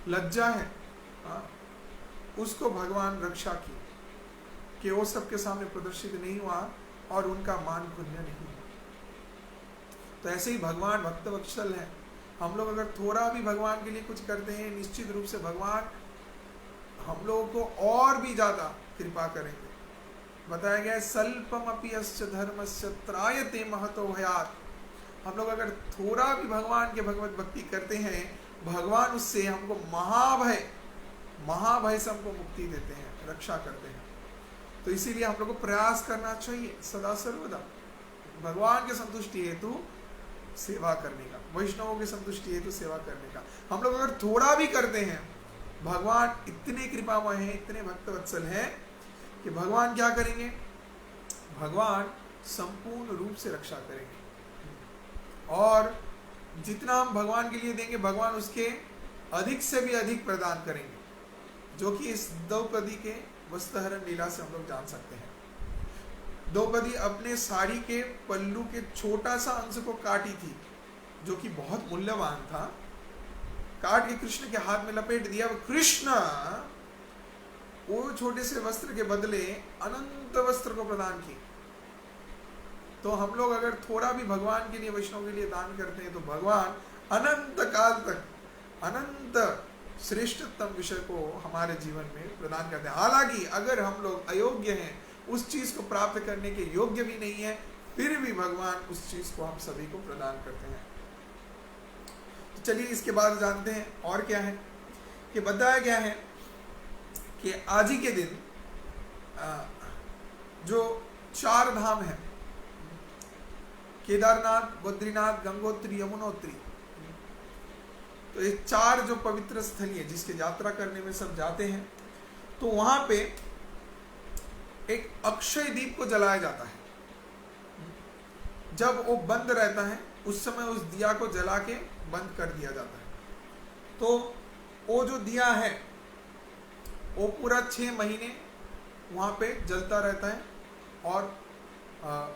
लज्जा है उसको भगवान रक्षा की, कि वो सबके सामने प्रदर्शित नहीं हुआ और उनका मान पुण्य नहीं हुआ। तो ऐसे ही भगवान भक्त वत्सल है। हम लोग अगर थोड़ा भी भगवान के लिए कुछ करते हैं, निश्चित रूप से भगवान हम लोगों को और भी ज्यादा कृपा करेंगे। बताया गया है स्वल्पमपि अस्य धर्मस्य त्रायते महतो भयात्। हम लोग अगर थोड़ा भी भगवान के भगवत भक्ति करते हैं, भगवान उससे हमको महाभय से हमको मुक्ति देते हैं, रक्षा करते हैं। तो इसीलिए हम लोग को प्रयास करना चाहिए सदा सर्वदा भगवान के संतुष्टि हेतु सेवा करने का, वैष्णवों की संतुष्टि हेतु सेवा करने का। हम लोग अगर थोड़ा भी करते हैं, भगवान इतने कृपामय हैं, इतने भक्तवत्सल हैं कि भगवान क्या करेंगे? भगवान संपूर्ण रूप से रक्षा करेंगे। और जितना हम भगवान के लिए देंगे, भगवान उसके अधिक से भी अधिक प्रदान करेंगे, जो कि इस द्रौपदी के वस्त्रहरण लीला से हम लोग जान सकते हैं। द्रौपदी अपने साड़ी के पल्लू के छोटा सा अंश को काटी थी, जो कि बहुत मूल्यवान था, काट के कृष्ण के हाथ में लपेट दिया। कृष्ण वो छोटे से वस्त्र के बदले अनंत वस्त्र को प्रदान किए। तो हम लोग अगर थोड़ा भी भगवान के लिए, वैष्णव के लिए दान करते हैं, तो भगवान अनंत काल तक अनंत श्रेष्ठतम विषय को हमारे जीवन में प्रदान करते हैं। हालांकि अगर हम लोग अयोग्य हैं, उस चीज को प्राप्त करने के योग्य भी नहीं है, फिर भी भगवान उस चीज को हम सभी को प्रदान करते हैं। तो चलिए इसके बाद जानते हैं और क्या है कि बताया गया है कि आज ही के दिन जो 4 धाम है, केदारनाथ, बद्रीनाथ, गंगोत्री, यमुनोत्री, तो ये 4 जो पवित्र स्थली है जिसके यात्रा करने में सब जाते हैं, तो वहां पे एक अक्षय दीप को जलाया जाता है। जब वो बंद रहता है, उस समय उस दिया को जला के बंद कर दिया जाता है। तो वो जो दिया है वो पूरा 6 महीने वहां पे जलता रहता है, और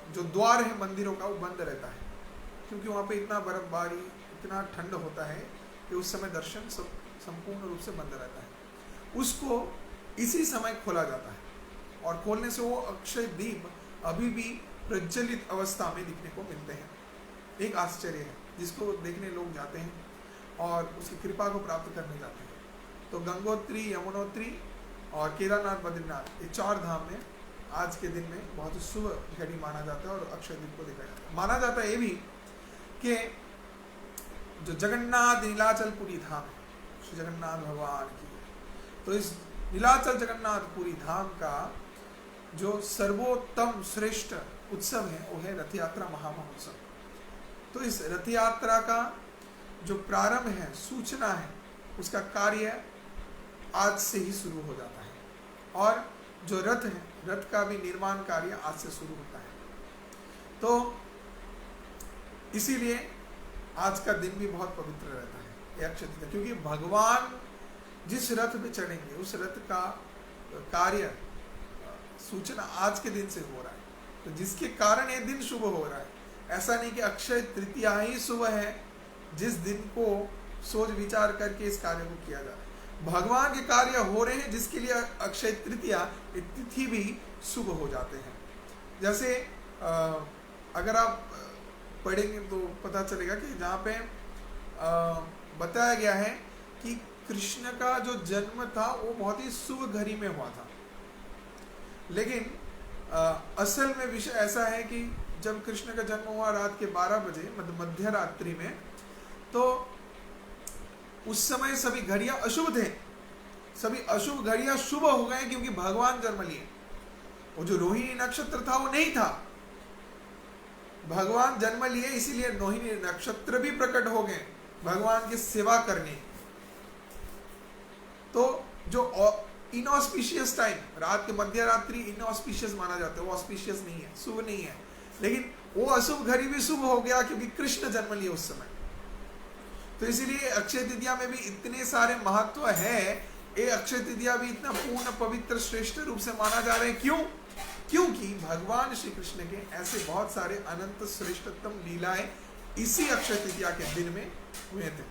जो द्वार है मंदिरों का वो बंद रहता है, क्योंकि वहां पे इतना बर्फबारी, इतना ठंड होता है कि उस समय दर्शन संपूर्ण रूप से बंद रहता है। उसको इसी समय खोला जाता है, और खोलने से वो अक्षय दीप अभी भी प्रज्वलित अवस्था में दिखने को मिलते हैं। एक आश्चर्य है जिसको देखने लोग जाते हैं और उसकी कृपा को प्राप्त करने जाते हैं। तो गंगोत्री, यमुनोत्री और केदारनाथ, बद्रीनाथ, ये 4 धाम में आज के दिन में बहुत ही शुभ घड़ी माना जाता है और अक्षय दीप को देखा जाता है। माना जाता है ये भी कि जो जगन्नाथ नीलाचलपुरी धाम है, श्री जगन्नाथ भगवान की, तो इस नीलाचल जगन्नाथपुरी धाम का जो सर्वोत्तम श्रेष्ठ उत्सव है वो है रथ यात्रा महामहोत्सव। तो इस रथ यात्रा का जो प्रारंभ है, सूचना है, उसका कार्य आज से ही शुरू हो जाता है, और जो रथ है, रथ का भी निर्माण कार्य आज से शुरू होता है। तो इसीलिए आज का दिन भी बहुत पवित्र रहता है, अक्षय तृतीया, क्योंकि भगवान जिस रथ पे चढ़ेंगे उस रथ का कार्य सूचना आज के दिन से हो रहा है। तो जिसके कारण ये दिन शुभ हो रहा है। ऐसा नहीं कि अक्षय तृतीया ही शुभ है, जिस दिन को सोच विचार करके इस कार्य को किया जा रहा है। भगवान के कार्य हो रहे हैं जिसके लिए अक्षय तृतीया तिथि भी शुभ हो जाते हैं। जैसे अगर आप पढ़ेंगे तो पता चलेगा कि जहाँ पे बताया गया है कि कृष्ण का जो जन्म था वो बहुत ही शुभ घड़ी में हुआ था, लेकिन असल में विषय ऐसा है कि जब कृष्ण का जन्म हुआ रात के 12 बजे, मतलब मध्य रात्रि में, तो उस समय सभी घड़ियां अशुभ थे, सभी अशुभ घड़ियां शुभ हो गए क्योंकि भगवान जन्म लिए। वो जो रोहिणी नक्षत्र था वो नहीं था, भगवान जन्म लिए, इसीलिए रोहिणी नक्षत्र भी प्रकट हो गए भगवान की सेवा करने। तो जो इनऑस्पिशियस टाइम, रात के मध्य रात्रि इनऑस्पिशियस माना जाता है, वो ऑस्पिशियस नहीं है, शुभ नहीं है, लेकिन वो अशुभ घड़ी भी शुभ हो गया क्योंकि कृष्ण जन्म लिए उस समय। तो इसीलिए अक्षय तृतीया में भी इतने सारे महत्व है, ये अक्षय तृतीया भी इतना पूर्ण पवित्र श्रेष्ठ रूप से माना जा रहा है। क्यों? क्योंकि भगवान श्री कृष्ण के ऐसे बहुत सारे अनंत श्रेष्ठतम लीलाएं इसी अक्षय तृतीया के दिन में हुए थे।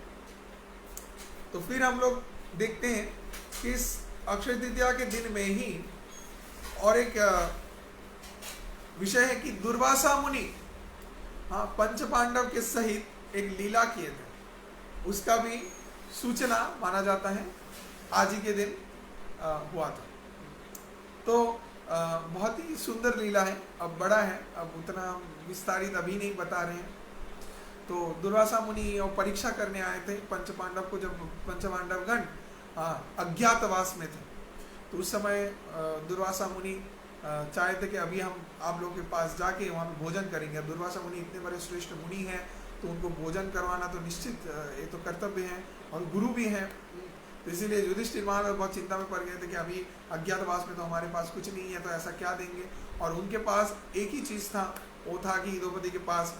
तो फिर हम लोग देखते हैं कि इस अक्षय तृतीया के दिन में ही और एक विषय है कि दुर्वासा मुनि पंच पांडव के सहित एक लीला किए थे, उसका भी सूचना माना जाता है आज ही के दिन हुआ था। तो बहुत ही सुंदर लीला है, अब बड़ा है, अब उतना विस्तारित अभी नहीं बता रहे हैं। तो दुर्वासा मुनि और परीक्षा करने आए थे पंच पांडव को, जब पंच पांडवगण अज्ञातवास में थे। तो उस समय दुर्वासा मुनि चाहे थे कि अभी हम आप लोगों के पास जाके वहाँ पे भोजन करेंगे। दुर्वासा मुनि इतने बड़े श्रेष्ठ मुनि हैं, तो उनको भोजन करवाना तो निश्चित ये तो कर्तव्य है, और गुरु भी हैं। तो इसीलिए युधिष्ठिर महाराज बहुत चिंता में पड़ गए थे कि अभी अज्ञातवास में तो हमारे पास कुछ नहीं है, तो ऐसा क्या देंगे। और उनके पास एक ही चीज़ था, वो था कि द्रौपदी के पास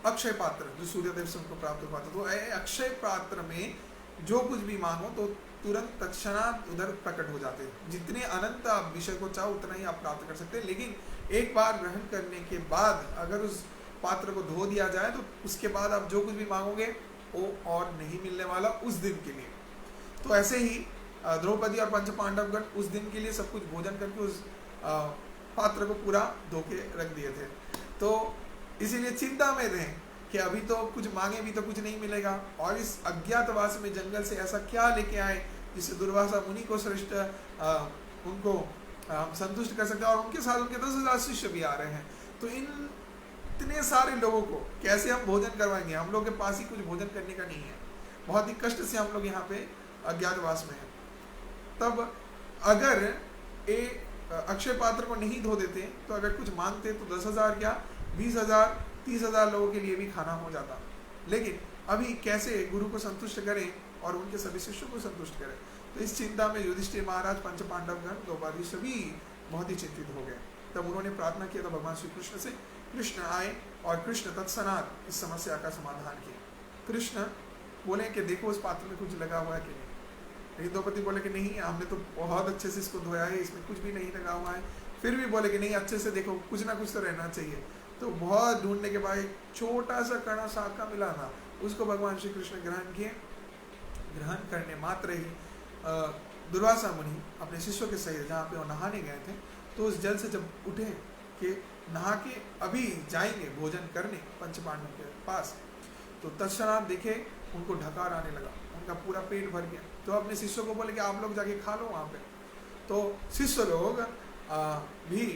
अक्षय पात्र जो सूर्यदेव से उनको प्राप्त हुआ था। तो अक्षय पात्र में जो कुछ भी मांगो तो तुरंत तत्क्षणात उधर प्रकट हो जाते हैं। जितने अनंत आप विषय को चाहो उतना ही आप प्राप्त कर सकते हैं, लेकिन एक बार ग्रहण करने के बाद अगर उस पात्र को धो दिया जाए तो उसके बाद आप जो कुछ भी मांगोगे वो और नहीं मिलने वाला उस दिन के लिए। तो ऐसे ही द्रौपदी और पंच पांडवगण उस दिन के लिए सब कुछ भोजन करके उस पात्र को पूरा धो के रख दिए थे। तो इसीलिए चिंता में थे कि अभी तो कुछ मांगे भी तो कुछ नहीं मिलेगा, और इस अज्ञातवास में जंगल से ऐसा क्या लेके आए जिससे दुर्वासा मुनि को श्रेष्ठ उनको हम संतुष्ट कर सकते हैं, और उनके साथ उनके 10,000 शिष्य भी आ रहे हैं। तो इन इतने सारे लोगों को कैसे हम भोजन करवाएंगे? हम लोग के पास ही कुछ भोजन करने का नहीं है, बहुत ही कष्ट से हम लोग यहाँ पे अज्ञातवास में हैं। तब अगर ये अक्षय पात्र को नहीं धो देते तो अगर कुछ मांगते तो 10,000 क्या 20,000 30,000 लोगों के लिए भी खाना हो जाता। लेकिन अभी कैसे गुरु को संतुष्ट करें और उनके सभी शिष्यों को संतुष्ट करें? तो इस चिंता में युधिष्ठिर महाराज, पंच पांडवगण, द्रौपदी सभी बहुत ही चिंतित हो गए। तब उन्होंने प्रार्थना किया था भगवान श्री कृष्ण से। कृष्ण आए और कृष्ण तत्क्षणात इस समस्या का समाधान किया। कृष्ण बोले कि देखो उस पात्र में कुछ लगा हुआ है कि नहीं। लेकिन द्रौपदी बोले कि नहीं, हमने तो बहुत अच्छे से इसको धोया है, इसमें कुछ भी नहीं लगा हुआ है। फिर भी बोले कि नहीं, अच्छे से देखो, कुछ ना कुछ तो रहना चाहिए। तो बहुत ढूंढने के बाद एक छोटा सा कणा शाक का मिला था, उसको भगवान श्री कृष्ण ग्रहण किए। ग्रहण करने मात्र ही दुर्वासा मुनि अपने शिष्यों के सहित जहाँ पे वो नहाने गए थे, तो उस जल से जब उठे कि नहा के अभी जाएंगे भोजन करने पंच पांडव के पास, तो तत्क्षणात देखे उनको ढकार आने लगा, उनका पूरा पेट भर गया। तो अपने शिष्यों को बोले कि आप लोग जाके खा लो वहाँ पे। तो शिष्य लोग भी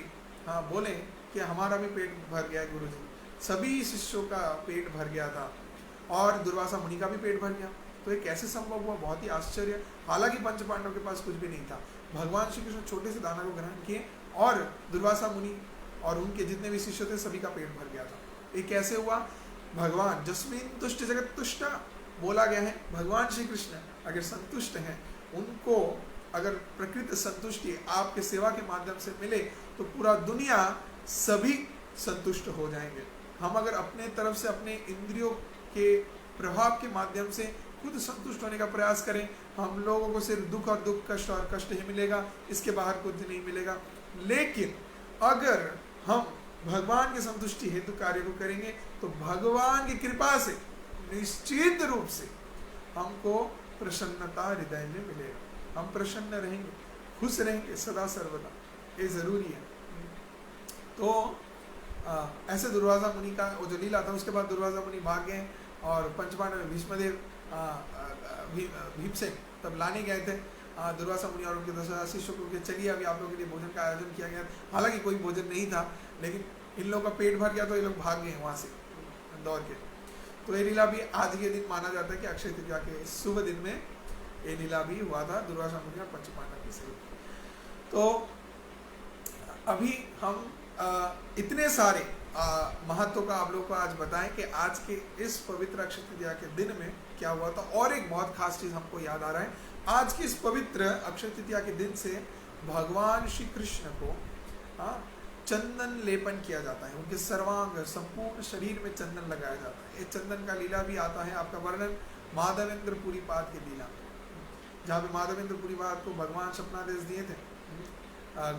बोले कि हमारा भी पेट भर गया है गुरुजी। सभी शिष्यों का पेट भर गया था और दुर्वासा मुनि का भी पेट भर गया। तो ये कैसे संभव हुआ? बहुत ही आश्चर्य। हालांकि पंच पांडव के पास कुछ भी नहीं था, भगवान श्री कृष्ण छोटे से दाना को ग्रहण किए और दुर्वासा मुनि और उनके जितने भी शिष्य थे सभी का पेट भर गया था। ये कैसे हुआ? भगवान जस्मिन तुष्ट जगत तुष्ट बोला गया है। भगवान श्री कृष्ण अगर संतुष्ट हैं, उनको अगर प्रकृत संतुष्टि आपके सेवा के माध्यम से मिले तो पूरा दुनिया सभी संतुष्ट हो जाएंगे। हम अगर अपने तरफ से अपने इंद्रियों के प्रभाव के माध्यम से खुद संतुष्ट होने का प्रयास करें, हम लोगों को सिर्फ दुख और दुख, कष्ट और कष्ट ही मिलेगा, इसके बाहर कुछ नहीं मिलेगा। लेकिन अगर हम भगवान की संतुष्टि हेतु कार्य को करेंगे तो भगवान की कृपा से निश्चित रूप से हमको प्रसन्नता हृदय में मिलेगा। हम प्रसन्न रहेंगे, खुश रहेंगे सदा सर्वदा, ये जरूरी है। तो ऐसे दुर्वासा मुनि का वो जो लीला था, उसके बाद दुर्वासा मुनि भाग गए और पंचपांडव में भीष्मदेव भीमसेन तब लाने गए थे दुर्वासा मुनि और उनके 10,000 शिष्यों को, चलिए अभी आप लोगों के लिए भोजन का आयोजन किया गया। हालांकि कोई भोजन नहीं था, लेकिन इन लोगों का पेट भर गया तो ये लोग भाग गए वहाँ से दौड़ के। तो ये लीला भी आज के दिन माना जाता है कि अक्षय तृतीया के शुभ दिन में ये लीला भी हुआ था दुर्वासा मुनि और पंचपांडव की सेवा। तो अभी हम इतने सारे महत्व का आप लोग को आज बताएं कि आज के इस पवित्र अक्षय तृतीया के दिन में क्या हुआ था। और एक बहुत खास चीज हमको याद आ रहा है, आज के इस पवित्र अक्षय तृतीया के दिन से भगवान श्री कृष्ण को चंदन लेपन किया जाता है, उनके सर्वांग संपूर्ण शरीर में चंदन लगाया जाता है। ये चंदन का लीला भी आता है, आपका वर्णन माधवेंद्र पुरी पाद के लीला, जहाँ पे माधवेंद्र पुरी पाद को भगवान स्वप्नादेश दिए थे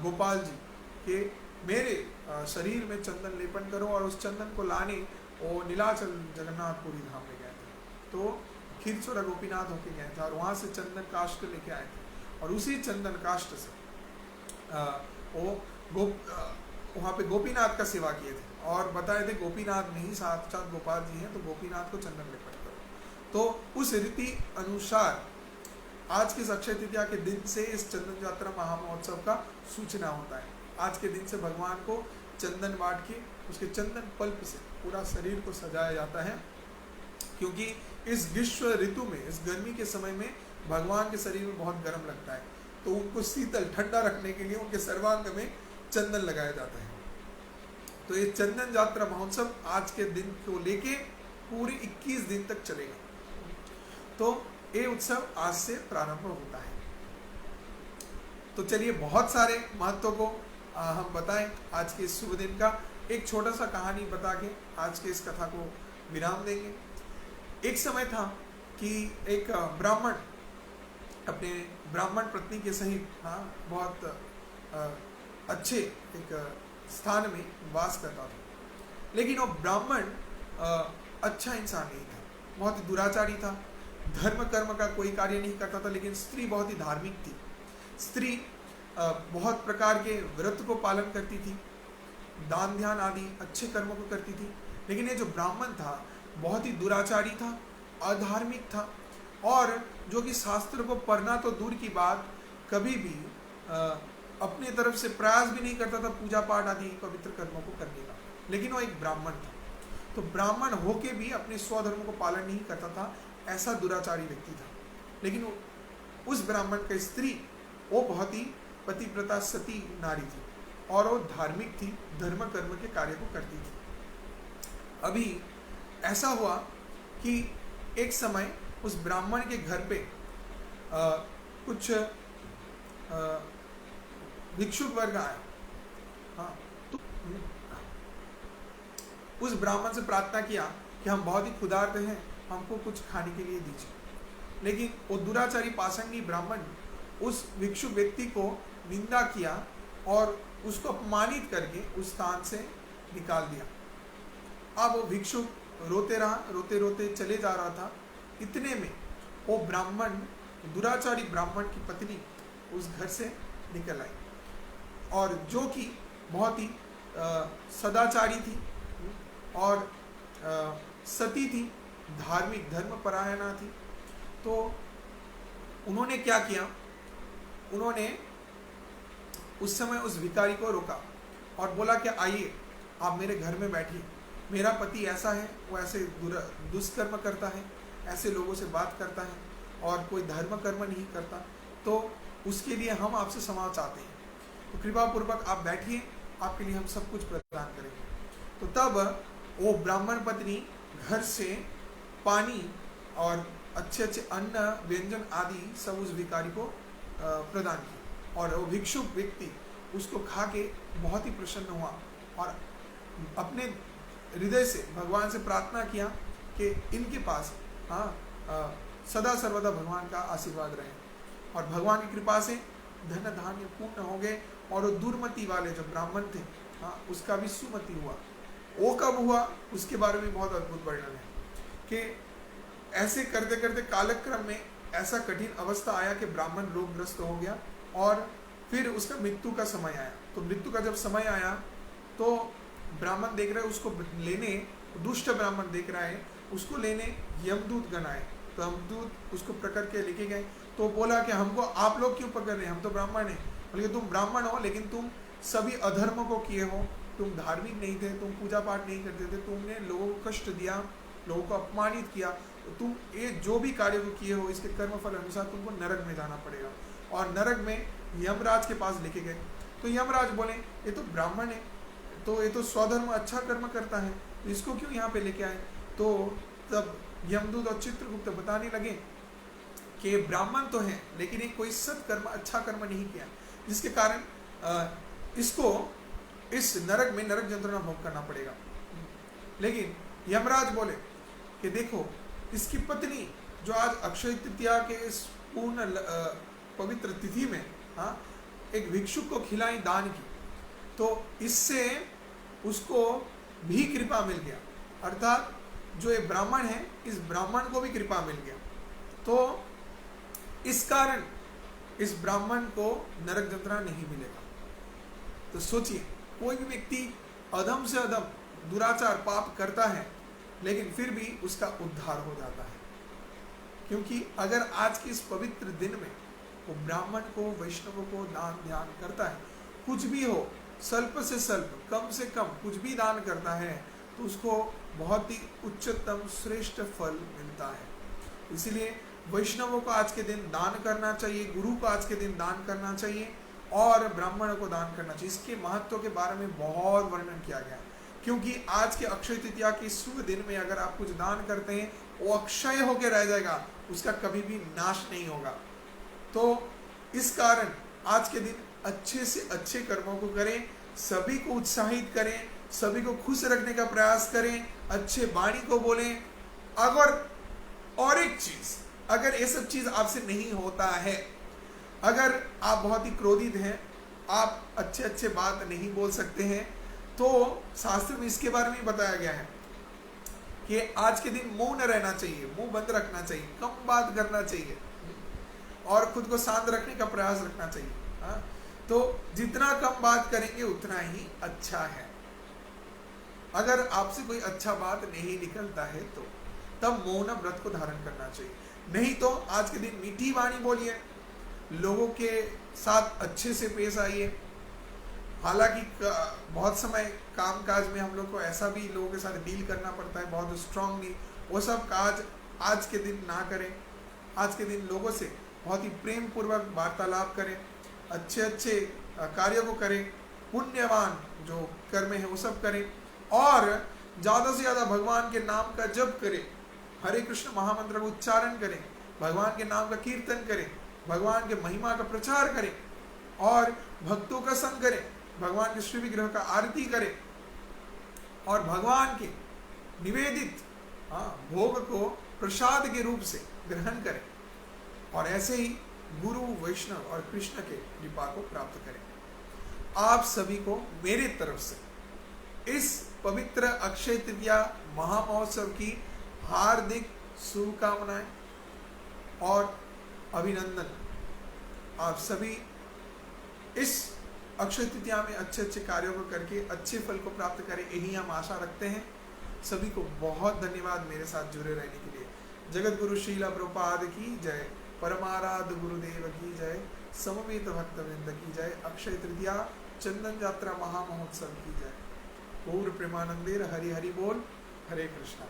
गोपाल जी के मेरे शरीर में चंदन लेपन करो, और उस चंदन को लाने वो नीलाचल जगन्नाथपुरी धाम में गए थे। तो खीरचोरा गोपीनाथ होके गए थे और वहाँ से चंदन काष्ठ लेके आए थे, और उसी चंदन काष्ठ से वो वहाँ पे गोपीनाथ का सेवा किए थे और बताए थे गोपीनाथ नहीं साक्षात गोपाल जी हैं, तो गोपीनाथ को चंदन लेपन करो। तो उस रीति अनुसार आज के अक्षय तृतीया के दिन से इस चंदन यात्रा महामहोत्सव का सूचना होता है। आज के दिन से भगवान को चंदन बांट के उसके चंदन पल्प से पूरा शरीर को सजाया जाता है, क्योंकि इस ग्रीष्म ऋतु में, इस गर्मी के समय में भगवान के शरीर में बहुत गर्म लगता है, तो उनको शीतल ठंडा रखने के लिए उनके सर्वांग में चंदन लगाया जाता है। तो ये चंदन यात्रा महोत्सव आज के दिन को लेके पूरे 21 दिन तक चलेगा। तो ये उत्सव आज से प्रारंभ होता है। तो चलिए बहुत सारे महत्व को हम बताएं आज के इस शुभ दिन का। एक छोटा सा कहानी बता के आज के इस कथा को विराम देंगे। एक समय था कि एक ब्राह्मण अपने ब्राह्मण पत्नी के सहित बहुत अच्छे एक स्थान में वास करता था, लेकिन वो ब्राह्मण अच्छा इंसान नहीं था, बहुत ही दुराचारी था, धर्म कर्म का कोई कार्य नहीं करता था। लेकिन स्त्री बहुत ही धार्मिक थी, स्त्री बहुत प्रकार के व्रत को पालन करती थी, दान ध्यान आदि अच्छे कर्मों को करती थी। लेकिन ये जो ब्राह्मण था बहुत ही दुराचारी था, अधार्मिक था, और जो कि शास्त्र को पढ़ना तो दूर की बात, कभी भी अपनी तरफ से प्रयास भी नहीं करता था पूजा पाठ आदि पवित्र कर्मों को करने का। लेकिन वो एक ब्राह्मण था, तो ब्राह्मण होके भी अपने स्वधर्म को पालन नहीं करता था, ऐसा दुराचारी व्यक्ति था। लेकिन उस ब्राह्मण की स्त्री वो बहुत ही पतिव्रता सती नारी थी, और वो धार्मिक थी, धर्म कर्म के कार्य को करती थी। अभी ऐसा हुआ कि एक समय उस ब्राह्मण के घर पे कुछ भिक्षुक वर्ग आया। तो उस ब्राह्मण से प्रार्थना किया कि हम बहुत ही क्षुधार्त हैं, हमको कुछ खाने के लिए दीजिए। लेकिन वो दुराचारी पाषंडी ब्राह्मण उस भिक्षुक व्यक्ति को निंदा किया और उसको अपमानित करके उस स्थान से निकाल दिया। अब वो भिक्षुक रोते रहा, रोते रोते चले जा रहा था। इतने में वो ब्राह्मण, दुराचारी ब्राह्मण की पत्नी उस घर से निकल आई, और जो कि बहुत ही सदाचारी थी और सती थी, धार्मिक धर्मपरायणा थी। तो उन्होंने क्या किया, उन्होंने उस समय उस भिखारी को रोका और बोला कि आइए आप मेरे घर में बैठिए, मेरा पति ऐसा है, वो ऐसे दुष्कर्म करता है, ऐसे लोगों से बात करता है और कोई धर्म कर्म नहीं करता, तो उसके लिए हम आपसे क्षमा चाहते हैं, तो कृपा पूर्वक आप बैठिए, आपके लिए हम सब कुछ प्रदान करेंगे। तो तब वो ब्राह्मण पत्नी घर से पानी और अच्छे अच्छे अन्न व्यंजन आदि सब उस भिखारी को प्रदान किया, और वो भिक्षुक व्यक्ति उसको खा के बहुत ही प्रसन्न हुआ और अपने हृदय से भगवान से प्रार्थना किया कि इनके पास सदा सर्वदा भगवान का आशीर्वाद रहे, और भगवान की कृपा से धन धान्य पूर्ण हो गए। और वो दुर्मति वाले जो ब्राह्मण थे उसका भी सुमति हुआ। वो कब हुआ उसके बारे में बहुत अद्भुत वर्णन है कि ऐसे करते करते कालक्रम में ऐसा कठिन अवस्था आया कि ब्राह्मण रोगग्रस्त हो गया, और फिर उसका मृत्यु का समय आया। तो मृत्यु का जब समय आया तो ब्राह्मण देख रहे उसको लेने, दुष्ट ब्राह्मण देख रहा है उसको लेने यमदूत गण आए। तो यमदूत उसको पकड़ के लेके गए। तो बोला कि हमको आप लोग क्यों पकड़ रहे हैं, हम तो ब्राह्मण हैं। बोले तुम ब्राह्मण हो लेकिन तुम सभी अधर्म को किए हो, तुम धार्मिक नहीं थे, तुम पूजा पाठ नहीं करते थे, तुमने लोगों को कष्ट दिया, लोगों को अपमानित किया, तो तुम ये जो भी कार्य को किए हो इसके कर्मफल अनुसार तुमको नरक में जाना पड़ेगा। और नरक में यमराज के पास लेके गए, तो यमराज बोले ये तो ब्राह्मण है, तो ये तो स्वधर्म अच्छा कर्म करता है, तो इसको क्यों यहाँ पे लेके आए। तो तब यमदूत और चित्रगुप्त बताने लगे कि ब्राह्मण तो है लेकिन ये कोई सत्कर्म अच्छा कर्म नहीं किया, जिसके कारण इसको इस नरक में नरक यंत्रणा भोग करना पड़ेगा। लेकिन यमराज बोले कि देखो इसकी पत्नी जो आज अक्षय तृतीया के इस पूर्ण पवित्र तिथि में एक भिक्षुक को खिलाई दान की, तो इससे उसको भी कृपा मिल गया, अर्थात जो ये ब्राह्मण है इस ब्राह्मण को भी कृपा मिल गया, तो इस कारण इस ब्राह्मण को नरक यंत्रणा नहीं मिलेगा। तो सोचिए कोई भी व्यक्ति अधम से अधम दुराचार पाप करता है लेकिन फिर भी उसका उद्धार हो जाता है, क्योंकि अगर आज के इस पवित्र दिन में वो ब्राह्मण को वैष्णव को दान ध्यान करता है, कुछ भी हो स्वल्प से स्वल्प कम से कम कुछ भी दान करता है तो उसको बहुत ही उच्चतम श्रेष्ठ फल मिलता है। इसलिए वैष्णवों को आज के दिन दान करना चाहिए, गुरु को आज के दिन दान करना चाहिए और ब्राह्मण को दान करना चाहिए। इसके महत्व के बारे में बहुत वर्णन किया गया, क्योंकि आज के अक्षय तृतीया के शुभ दिन में अगर आप कुछ दान करते हैं वो अक्षय होकर रह जाएगा, उसका कभी भी नाश नहीं होगा। तो इस कारण आज के दिन अच्छे से अच्छे कर्मों को करें, सभी को उत्साहित करें, सभी को खुश रखने का प्रयास करें, अच्छे वाणी को बोलें। और एक चीज, अगर ये सब चीज आपसे नहीं होता है, अगर आप बहुत ही क्रोधित हैं, आप अच्छे अच्छे बात नहीं बोल सकते हैं, तो शास्त्र में इसके बारे में बताया गया है कि आज के दिन मौन रहना चाहिए, मुंह बंद रखना चाहिए, कम बात करना चाहिए और खुद को शांत रखने का प्रयास रखना चाहिए। तो जितना कम बात करेंगे उतना ही अच्छा है। अगर आपसे कोई अच्छा बात नहीं निकलता है तो तब मौन व्रत को धारण करना चाहिए, नहीं तो आज के दिन मीठी वाणी बोलिए, लोगों के साथ अच्छे से पेश आइए। हालांकि बहुत समय कामकाज में हम लोग को ऐसा भी लोगों के साथ डील करना पड़ता है बहुत स्ट्रांगली, वो सब काज आज के दिन ना करें। आज के दिन लोगों से बहुत ही प्रेम पूर्वक वार्तालाप करें, अच्छे अच्छे कार्यों को करें, पुण्यवान जो कर्म है वो सब करें और ज़्यादा से ज़्यादा भगवान के नाम का जप करें, हरे कृष्ण महामंत्र का उच्चारण करें, भगवान के नाम का कीर्तन करें, भगवान के महिमा का प्रचार करें और भक्तों का संग करें, भगवान के श्री विग्रह का आरती करें और भगवान के निवेदित भोग को प्रसाद के रूप से ग्रहण करें और ऐसे ही गुरु वैष्णव और कृष्ण के कृपा को प्राप्त करें। आप सभी को मेरे तरफ से इस पवित्र अक्षय तृतीया महामहोत्सव की हार्दिक शुभकामनाएं और अभिनंदन। आप सभी इस अक्षय तृतीया में अच्छे अच्छे कार्यों को करके अच्छे फल को प्राप्त करें, यही हम आशा रखते हैं। सभी को बहुत धन्यवाद मेरे साथ जुड़े रहने के लिए। जगत गुरु श्रील प्रभुपाद की जय, परमाराध्य गुरुदेव की जय, समवेत भक्तवृंद की जय, अक्षय तृतीया चंदन यात्रा महामहोत्सव की जय। पूर्ण प्रेमानंदेर हरि हरि बोल। हरे कृष्णा।